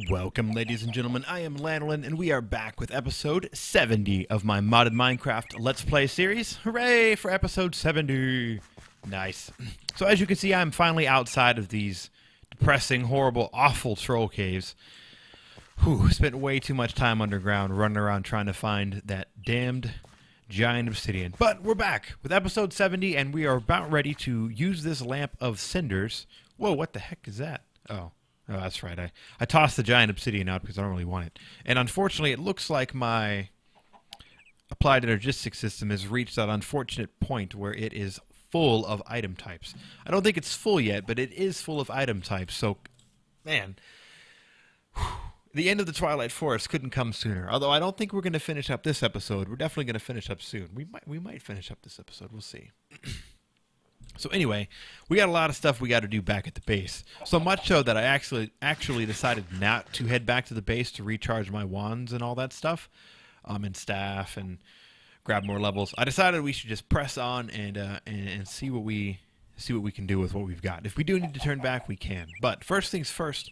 Welcome, ladies and gentlemen. I am Lanolin, and we are back with episode 70 of my modded Minecraft Let's Play series. Hooray for episode 70! Nice. So as you can see, I'm finally outside of these depressing, horrible, awful troll caves. Whew, spent way too much time underground running around trying to find that damned giant obsidian. But we're back with episode 70, and we are about ready to use this lamp of cinders. Whoa, what the heck is that? Oh, that's right. I tossed the giant obsidian out because I don't really want it. And unfortunately, it looks like my applied energistics system has reached that unfortunate point where it is full of item types. I don't think it's full yet, but it is full of item types. So, man, the end of the Twilight Forest couldn't come sooner. Although I don't think we're going to finish up this episode. We're definitely going to finish up soon. We might finish up this episode. We'll see. So anyway, we got a lot of stuff we got to do back at the base. So much so that I actually decided not to head back to the base to recharge my wands and all that stuff, and staff and grab more levels. I decided we should just press on and see what we can do with what we've got. If we do need to turn back, we can. But first things first,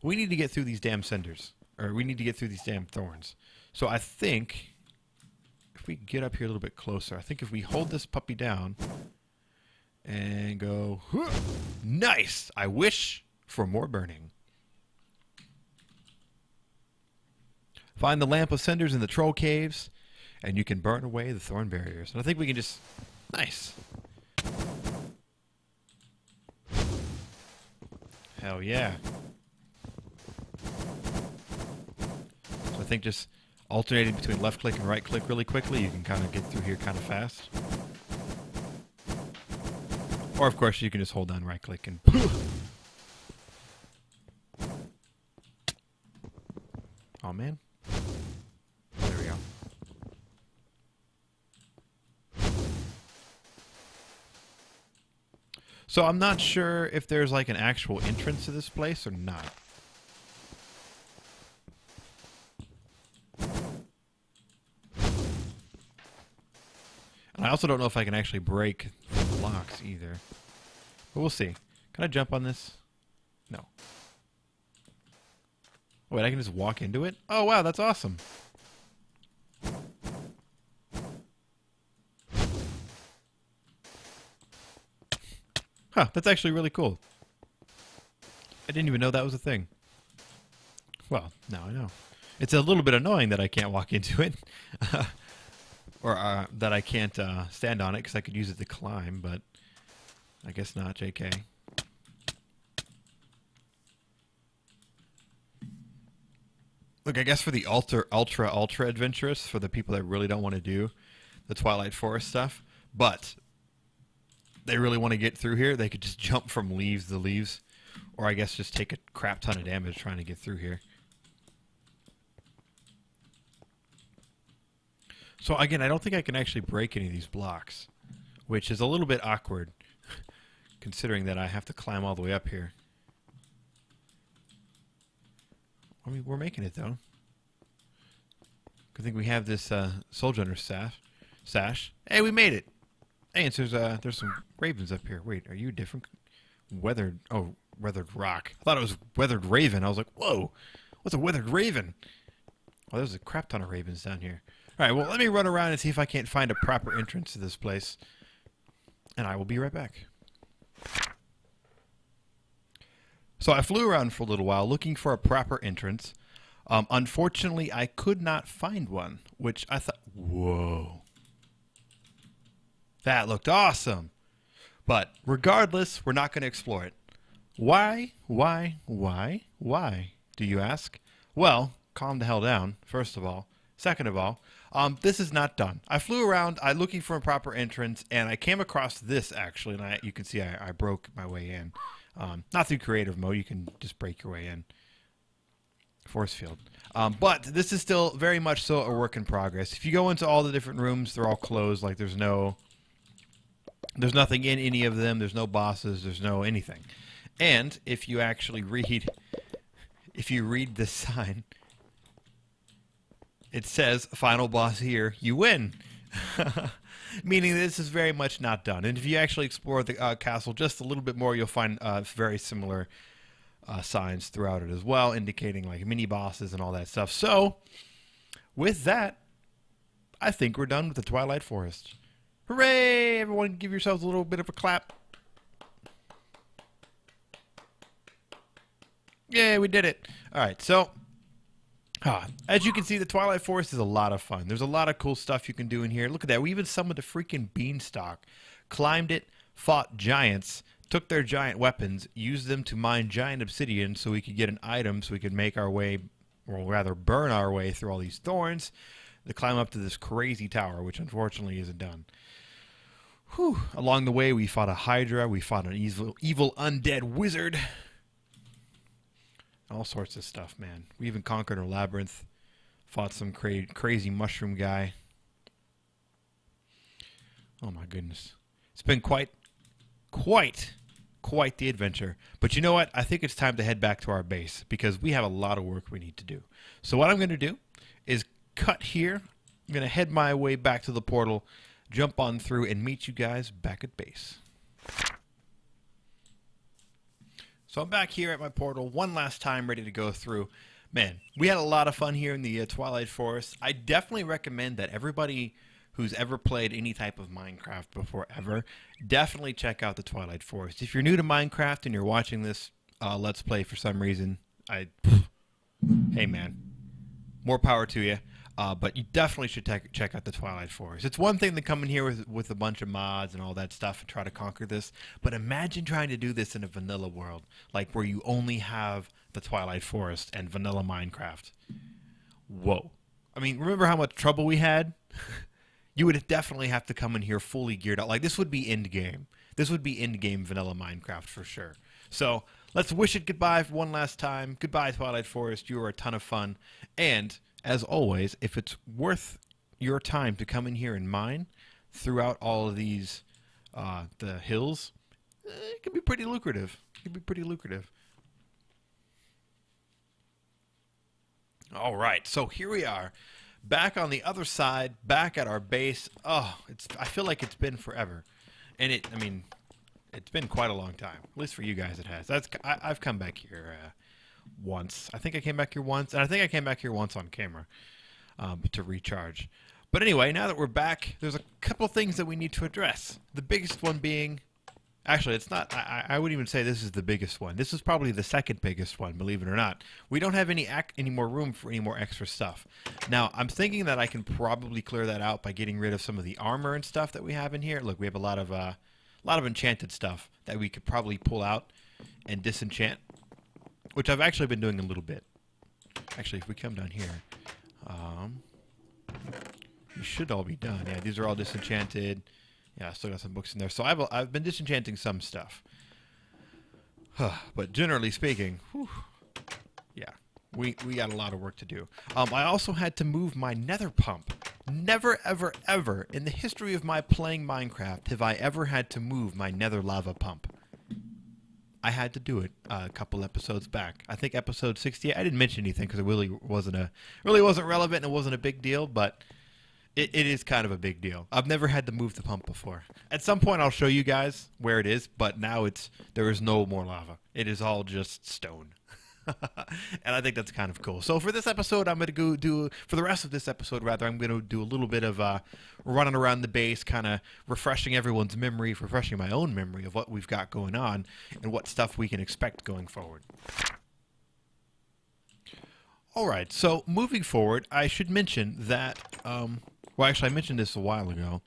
we need to get through these damn cinders, or we need to get through these damn thorns. So I think if we get up here a little bit closer, I think if we hold this puppy down and go, nice! I wish for more burning. Find the lamp of cinders in the troll caves, and you can burn away the thorn barriers. And I think we can just, nice. Hell yeah. So I think just alternating between left click and right click really quickly, you can kind of get through here kind of fast. Or, of course, you can just hold down right-click and... Oh, man. There we go. So, I'm not sure if there's, like, an actual entrance to this place or not. And I also don't know if I can actually break the blocks either. But we'll see. Can I jump on this? No. Oh, wait, I can just walk into it? Oh, wow, that's awesome. Huh, that's actually really cool. I didn't even know that was a thing. Well, now I know. It's a little bit annoying that I can't walk into it. Or that I can't stand on it because I could use it to climb, but I guess not, JK. Look, I guess for the ultra adventurous, for the people that really don't want to do the Twilight Forest stuff, but they really want to get through here, they could just jump from leaves to leaves, or I guess just take a crap ton of damage trying to get through here. So again, I don't think I can actually break any of these blocks, which is a little bit awkward, considering that I have to climb all the way up here. I mean, we're making it, though. Good thing we have this Soul Gunner sash. Hey, we made it! Hey, and there's some ravens up here. Wait, are you different? Weathered rock. I thought it was weathered raven. I was like, whoa, what's a weathered raven? Oh, there's a crap ton of ravens down here. Alright, well, let me run around and see if I can't find a proper entrance to this place. And I will be right back. So I flew around for a little while looking for a proper entrance. Unfortunately, I could not find one, which I thought, whoa. That looked awesome. But regardless, we're not going to explore it. Why, do you ask? Well, calm the hell down, first of all. Second of all, this is not done. I flew around looking for a proper entrance, and I came across this, actually, and you can see I broke my way in. Not through creative mode, you can just break your way in. Force field. But this is still very much so a work in progress. If you go into all the different rooms, they're all closed, like there's nothing in any of them, there's no bosses, there's no anything. And if you actually read the sign, it says, final boss here, you win. Meaning this is very much not done. And if you actually explore the castle just a little bit more, you'll find very similar signs throughout it as well, indicating like mini bosses and all that stuff. So, with that, I think we're done with the Twilight Forest. Hooray! Everyone give yourselves a little bit of a clap. Yeah, we did it. All right, so as you can see, the Twilight Forest is a lot of fun. There's a lot of cool stuff you can do in here. Look at that. We even summoned a freaking beanstalk, climbed it, fought giants, took their giant weapons, used them to mine giant obsidian so we could get an item so we could make our way, or rather burn our way through all these thorns to climb up to this crazy tower, which unfortunately isn't done. Whew. Along the way, we fought a Hydra, we fought an evil undead wizard. All sorts of stuff, man. We even conquered a labyrinth, fought some crazy mushroom guy. Oh my goodness. It's been quite the adventure. But you know what? I think it's time to head back to our base because we have a lot of work we need to do. So what I'm going to do is cut here. I'm going to head my way back to the portal, jump on through, and meet you guys back at base. So I'm back here at my portal one last time, ready to go through. Man, we had a lot of fun here in the Twilight Forest. I definitely recommend that everybody who's ever played any type of Minecraft before ever, definitely check out the Twilight Forest. If you're new to Minecraft and you're watching this Let's Play for some reason, hey man, more power to you. But you definitely should check out the Twilight Forest. It's one thing to come in here with a bunch of mods and all that stuff and try to conquer this, but imagine trying to do this in a vanilla world, like where you only have the Twilight Forest and vanilla Minecraft. Whoa. I mean, remember how much trouble we had? You would definitely have to come in here fully geared out. Like, this would be end-game. This would be end-game vanilla Minecraft for sure. So, let's wish it goodbye for one last time. Goodbye, Twilight Forest. You were a ton of fun. And as always, if it's worth your time to come in here and mine throughout all of these, the hills, it can be pretty lucrative. It can be pretty lucrative. All right, so here we are, back on the other side, back at our base. Oh, I feel like it's been forever, and I mean, it's been quite a long time. At least for you guys, it has. I've come back here once. I think I came back here once, and I think I came back here once on camera to recharge. But anyway, now that we're back, there's a couple things that we need to address. The biggest one being, actually, it's not. I wouldn't even say this is the biggest one. This is probably the second biggest one, believe it or not. We don't have any more room for any more extra stuff. Now, I'm thinking that I can probably clear that out by getting rid of some of the armor and stuff that we have in here. Look, we have a lot of enchanted stuff that we could probably pull out and disenchant, which I've actually been doing a little bit. Actually, if we come down here, you should all be done. Yeah, these are all disenchanted. Yeah, I still got some books in there. So I've been disenchanting some stuff. But generally speaking, whew, yeah, we got a lot of work to do. I also had to move my nether pump. Never, ever, ever in the history of my playing Minecraft have I ever had to move my nether lava pump. I had to do it a couple episodes back. I think episode 60. I didn't mention anything because it really wasn't relevant and it wasn't a big deal, but it is kind of a big deal. I've never had to move the pump before. At some point, I'll show you guys where it is, but now there is no more lava. It is all just stone. And I think that's kind of cool. So for this episode, I'm going to for the rest of this episode, rather, I'm going to do a little bit of running around the base, kind of refreshing everyone's memory, refreshing my own memory of what we've got going on and what stuff we can expect going forward. All right, so moving forward, I should mention that, well, actually, I mentioned this a while ago,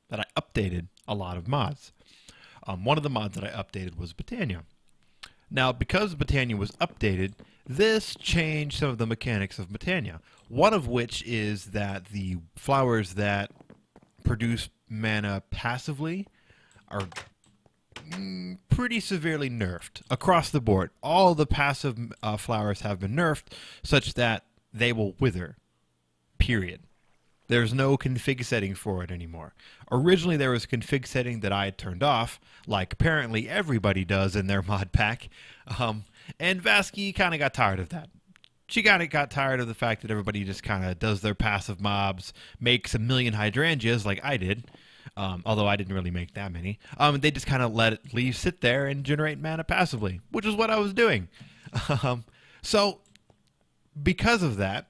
that I updated a lot of mods. One of the mods that I updated was Botania. Now, because Botania was updated, this changed some of the mechanics of Botania. One of which is that the flowers that produce mana passively are pretty severely nerfed across the board. All the passive flowers have been nerfed such that they will wither, period. There's no config setting for it anymore. Originally, there was a config setting that I had turned off, like apparently everybody does in their mod pack, and Vasky kind of got tired of that. She got tired of the fact that everybody just kind of does their passive mobs, makes a million hydrangeas like I did, although I didn't really make that many. They just kind of let it leave sit there and generate mana passively, which is what I was doing. So because of that,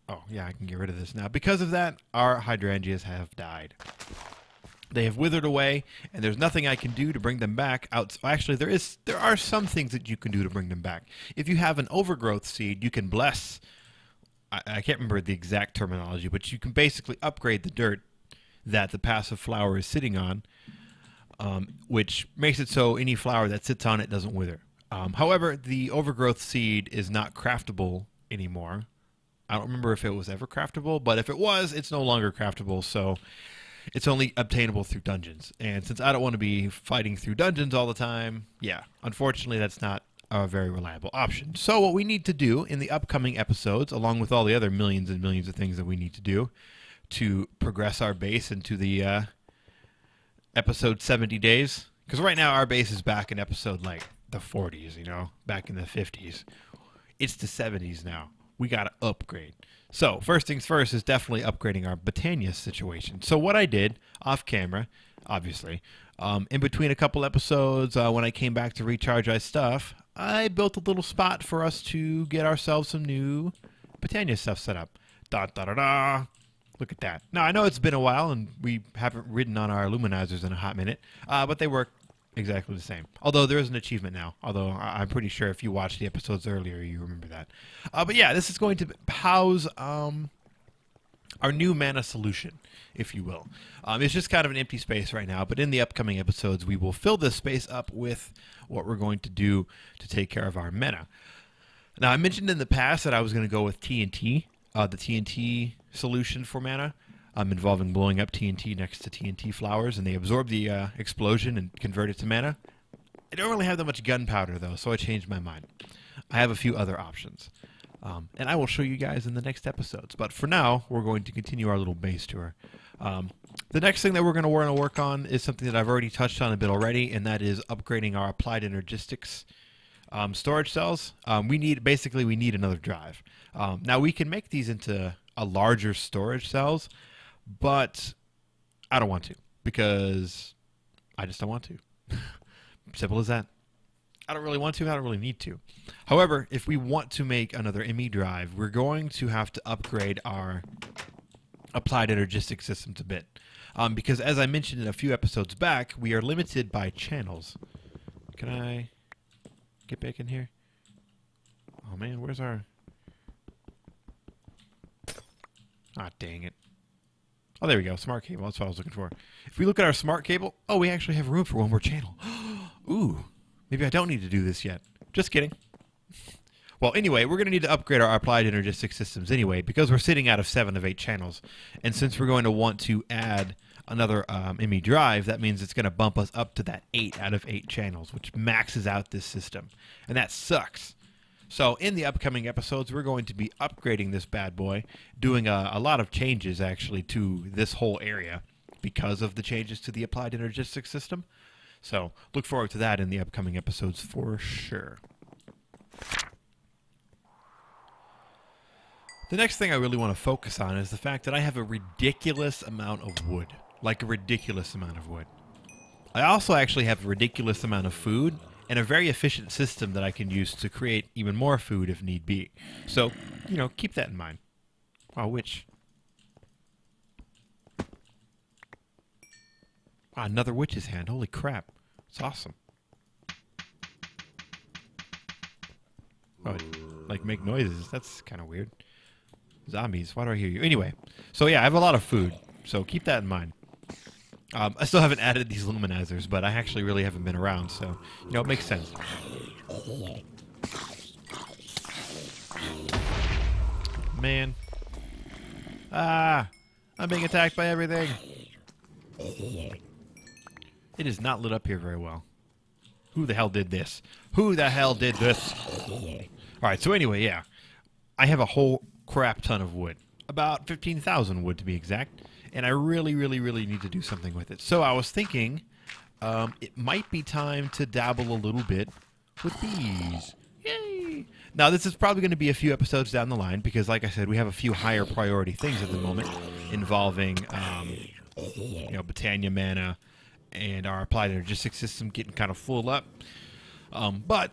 oh yeah, I can get rid of this now. Because of that, our hydrangeas have died. They have withered away, and there's nothing I can do to bring them back. Actually, there are some things that you can do to bring them back. If you have an overgrowth seed, you can bless. I can't remember the exact terminology, but you can basically upgrade the dirt that the passive flower is sitting on, which makes it so any flower that sits on it doesn't wither. However, the overgrowth seed is not craftable anymore. I don't remember if it was ever craftable, but if it was, it's no longer craftable, so it's only obtainable through dungeons. And since I don't want to be fighting through dungeons all the time, yeah, unfortunately that's not a very reliable option. So what we need to do in the upcoming episodes, along with all the other millions and millions of things that we need to do to progress our base into the episode 70 days, because right now our base is back in episode like the 40s, you know, back in the 50s. It's the 70s now. We got to upgrade. So first things first is definitely upgrading our Botania situation. So what I did off camera, obviously, in between a couple episodes, when I came back to recharge my stuff, I built a little spot for us to get ourselves some new Botania stuff set up. Da da da da. Look at that. Now I know it's been a while and we haven't ridden on our luminizers in a hot minute, but they work exactly the same. Although there is an achievement now. Although I'm pretty sure if you watched the episodes earlier, you remember that. But yeah, this is going to house our new mana solution, if you will. It's just kind of an empty space right now, but in the upcoming episodes, we will fill this space up with what we're going to do to take care of our mana. Now, I mentioned in the past that I was going to go with TNT, the TNT solution for mana. Involving blowing up TNT next to TNT flowers, and they absorb the explosion and convert it to mana. I don't really have that much gunpowder, though, so I changed my mind. I have a few other options, and I will show you guys in the next episodes. But for now, we're going to continue our little base tour. The next thing that we're going to want to work on is something that I've already touched on a bit already, and that is upgrading our applied energistics storage cells. We need another drive. Now, we can make these into a larger storage cells, but I don't want to, because I just don't want to. Simple as that. I don't really want to, I don't really need to. However, if we want to make another ME drive, we're going to have to upgrade our applied energistic systems a bit. Because as I mentioned in a few episodes back, we are limited by channels. Can I get back in here? Oh man, where's our... Ah, dang it. Oh, there we go. Smart cable. That's what I was looking for. If we look at our smart cable, oh, we actually have room for one more channel. Ooh, maybe I don't need to do this yet. Just kidding. Well, anyway, we're going to need to upgrade our applied energistic systems anyway, because we're sitting out of 7 of 8 channels. And since we're going to want to add another ME drive, that means it's going to bump us up to that 8 out of 8 channels, which maxes out this system. And that sucks. So in the upcoming episodes, we're going to be upgrading this bad boy, doing a lot of changes, actually, to this whole area because of the changes to the applied energistic system. So look forward to that in the upcoming episodes for sure. The next thing I really want to focus on is the fact that I have a ridiculous amount of wood. Like a ridiculous amount of wood. I also actually have a ridiculous amount of food and a very efficient system that I can use to create even more food if need be. So, you know, keep that in mind. Wow, witch. Wow, another witch's hand. Holy crap. It's awesome. Oh, like make noises. That's kind of weird. Zombies. Why do I hear you? Anyway, so yeah, I have a lot of food. So keep that in mind. I still haven't added these luminizers, but I actually really haven't been around, so, you know, it makes sense. Man. Ah! I'm being attacked by everything! It is not lit up here very well. Who the hell did this? Who the hell did this? Alright, so anyway, yeah. I have a whole crap ton of wood. About 15,000 wood, to be exact. And I really, really, really need to do something with it. So I was thinking it might be time to dabble a little bit with bees. Yay! Now, this is probably going to be a few episodes down the line because, like I said, we have a few higher priority things at the moment involving Botania mana and our applied energetic system getting kind of full up. But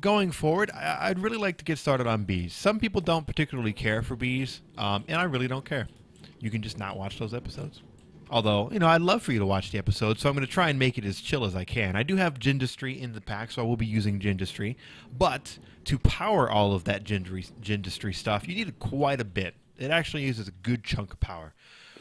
going forward, I'd really like to get started on bees. Some people don't particularly care for bees, and I really don't care. You can just not watch those episodes. Although, I'd love for you to watch the episodes, so I'm going to try and make it as chill as I can. I do have Gindustry in the pack, so I will be using Gindustry. But to power all of that Gindustry stuff, you need quite a bit. It actually uses a good chunk of power.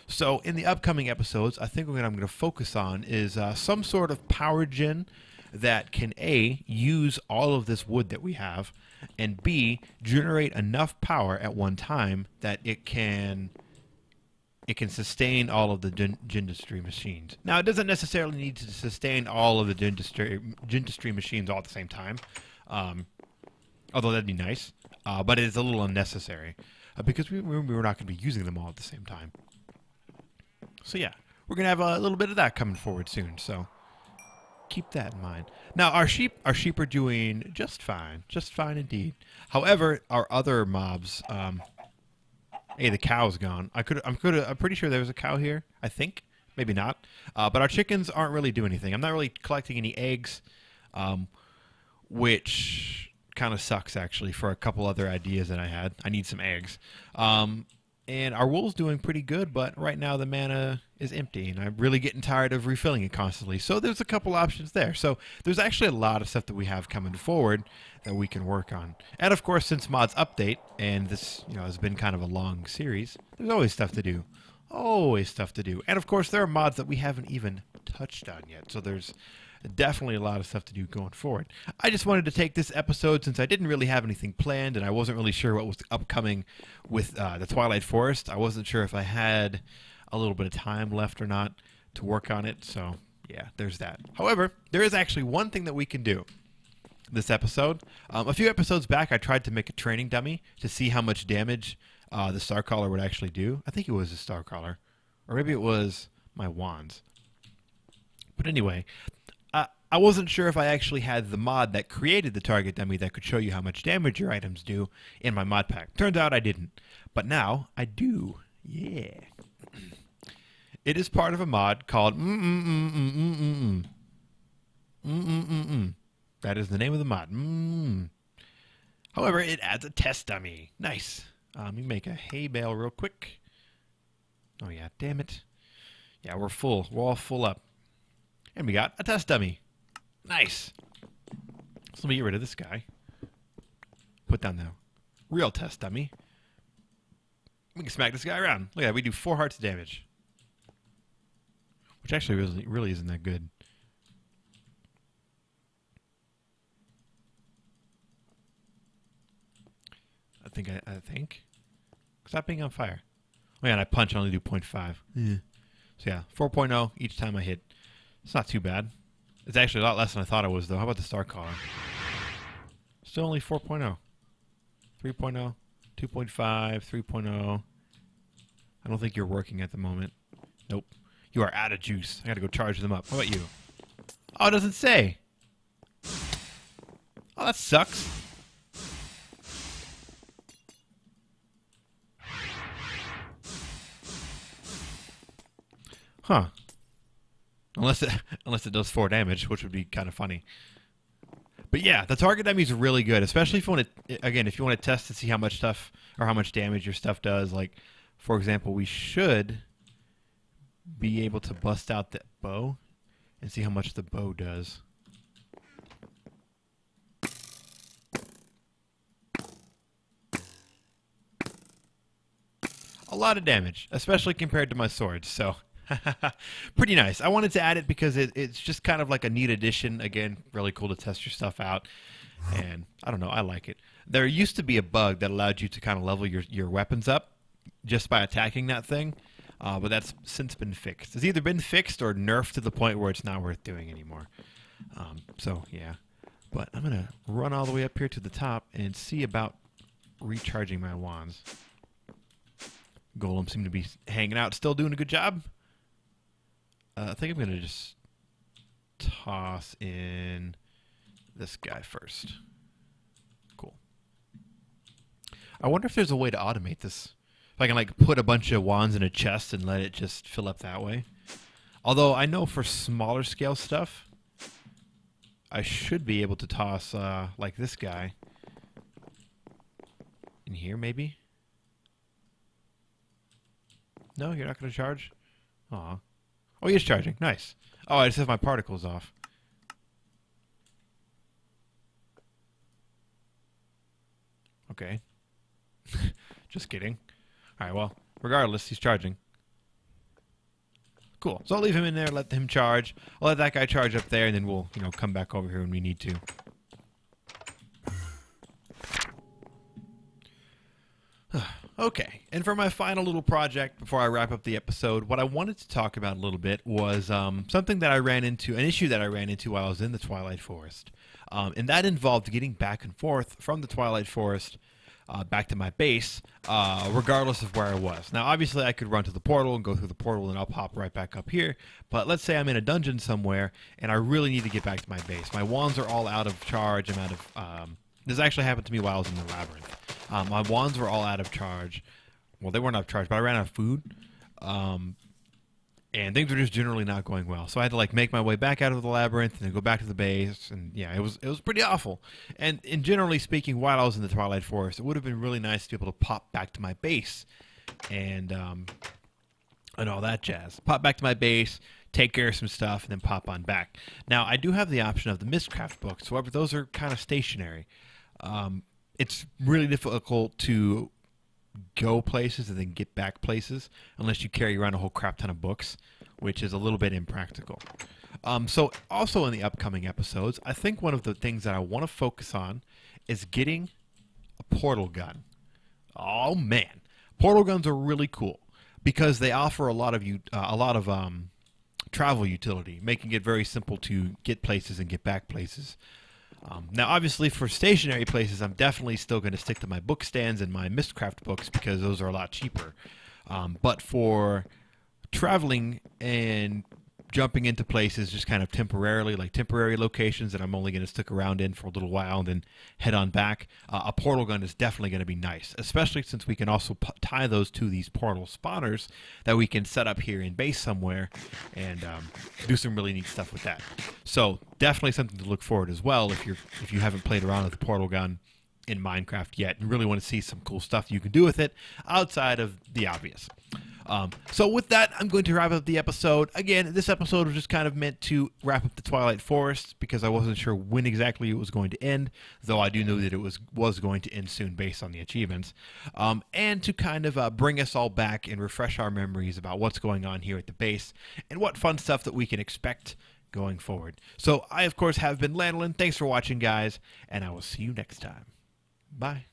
So in the upcoming episodes, I think what I'm going to focus on is some sort of power gen that can A, use all of this wood that we have, and B, generate enough power at one time that it can sustain all of the Gindustry machines. Now, it doesn't necessarily need to sustain all of the Gindustry machines all at the same time, although that'd be nice, but it is a little unnecessary, because we're not going to be using them all at the same time. So yeah, we're going to have a little bit of that coming forward soon, so keep that in mind. Now, our sheep are doing just fine indeed. However, our other mobs, hey, the cow's gone. I'm pretty sure there was a cow here. I think, maybe not. But our chickens aren't really doing anything. I'm not really collecting any eggs, which kind of sucks actually for a couple other ideas that I had. I need some eggs. And our wool's doing pretty good, but right now the mana is empty, and I'm really getting tired of refilling it constantly. So there's a couple options there. So there's actually a lot of stuff that we have coming forward that we can work on. And of course, since mods update, and this has been kind of a long series, there's always stuff to do. Always stuff to do. And of course, there are mods that we haven't even touched on yet. So there's definitely a lot of stuff to do going forward. I just wanted to take this episode, since I didn't really have anything planned and I wasn't really sure what was upcoming with the Twilight Forest. I wasn't sure if I had a little bit of time left or not to work on it, so yeah, there's that. However, there is actually one thing that we can do this episode. A few episodes back, I tried to make a training dummy to see how much damage the Starcaller would actually do. I think it was a Starcaller, or maybe it was my wands. But anyway, I wasn't sure if I actually had the mod that created the target dummy that could show you how much damage your items do in my mod pack. Turns out I didn't. But now I do. Yeah. It is part of a mod called That is the name of the mod. However, it adds a test dummy. Nice. Let me make a hay bale real quick. Oh yeah, damn it. Yeah, we're full. We're all full up. And we got a test dummy. Nice. So let me get rid of this guy. Put down the real test dummy. We can smack this guy around. Look at that. We do 4 hearts of damage. Which actually really isn't that good. I think. Stop being on fire. Oh yeah, and I punch only do 0.5. Yeah. So yeah, 4.0 each time I hit. It's not too bad. It's actually a lot less than I thought it was, though. How about the Starcaller? Still only 4.0. 3.0, 2.5, 3.0. I don't think you're working at the moment. Nope. You are out of juice. I gotta go charge them up. How about you? Oh, it doesn't say. Oh, that sucks. Huh. Unless it does 4 damage, which would be kind of funny. But yeah, the target dummy is really good, especially if you want to, again, if you want to test to see how much stuff or how much damage your stuff does. Like, for example, we should be able to bust out that bow and see how much the bow does. A lot of damage, especially compared to my swords, so pretty nice. I wanted to add it because it's just kind of like a neat addition. Again, really cool to test your stuff out. And I don't know, I like it. There used to be a bug that allowed you to kind of level your weapons up just by attacking that thing. But that's since been fixed. It's either been fixed or nerfed to the point where it's not worth doing anymore. So, yeah. But I'm going to run all the way up here to the top and see about recharging my wands. Golems seem to be hanging out, still doing a good job. I think I'm going to just toss in this guy first. Cool. I wonder if there's a way to automate this If I can like put a bunch of wands in a chest and let it just fill up that way. Although I know for smaller scale stuff, I should be able to toss like this guy in here maybe. No, you're not going to charge? Aw. Oh, he is charging. Nice. Oh, I just have my particles off. Okay. Just kidding. Alright, well, regardless, he's charging. Cool. So I'll leave him in there, let him charge. I'll let that guy charge up there, and then we'll, come back over here when we need to. Okay, and for my final little project before I wrap up the episode, what I wanted to talk about a little bit was something that I ran into, an issue that I ran into while I was in the Twilight Forest. And that involved getting back and forth from the Twilight Forest back to my base, regardless of where I was. Now, obviously, I could run to the portal and go through the portal, and I'll pop right back up here. But let's say I'm in a dungeon somewhere, and I really need to get back to my base. My wands are all out of charge. I'm out of... this actually happened to me while I was in the labyrinth. My wands were all out of charge. Well, they weren't out of charge, but I ran out of food. And things were just generally not going well. So I had to like make my way back out of the labyrinth and then go back to the base. And yeah, it was pretty awful. And generally speaking, while I was in the Twilight Forest, it would have been really nice to be able to pop back to my base and all that jazz. Pop back to my base, take care of some stuff, and then pop on back. Now, I do have the option of the Mistcraft books. However, those are kind of stationary. It's really difficult to go places and then get back places unless you carry around a whole crap ton of books, which is a little bit impractical. So also in the upcoming episodes, I think one of the things that I want to focus on is getting a portal gun. Oh man, portal guns are really cool because they offer a lot of travel utility, making it very simple to get places and get back places. Now, obviously, for stationary places, I'm definitely still going to stick to my book stands and my Mistcraft books because those are a lot cheaper. But for traveling and jumping into places just kind of temporarily, like temporary locations that I'm only going to stick around in for a little while and then head on back, a portal gun is definitely going to be nice, especially since we can also tie those to these portal spawners that we can set up here in base somewhere and do some really neat stuff with that. So definitely something to look forward as well if you haven't played around with the portal gun in Minecraft yet and really want to see some cool stuff you can do with it outside of the obvious. So with that, I'm going to wrap up the episode. Again, this episode was just kind of meant to wrap up the Twilight Forest because I wasn't sure when exactly it was going to end, though I do know that it was going to end soon based on the achievements, and to kind of bring us all back and refresh our memories about what's going on here at the base and what fun stuff that we can expect going forward. So I, of course, have been Lanolin. Thanks for watching, guys, and I will see you next time. Bye.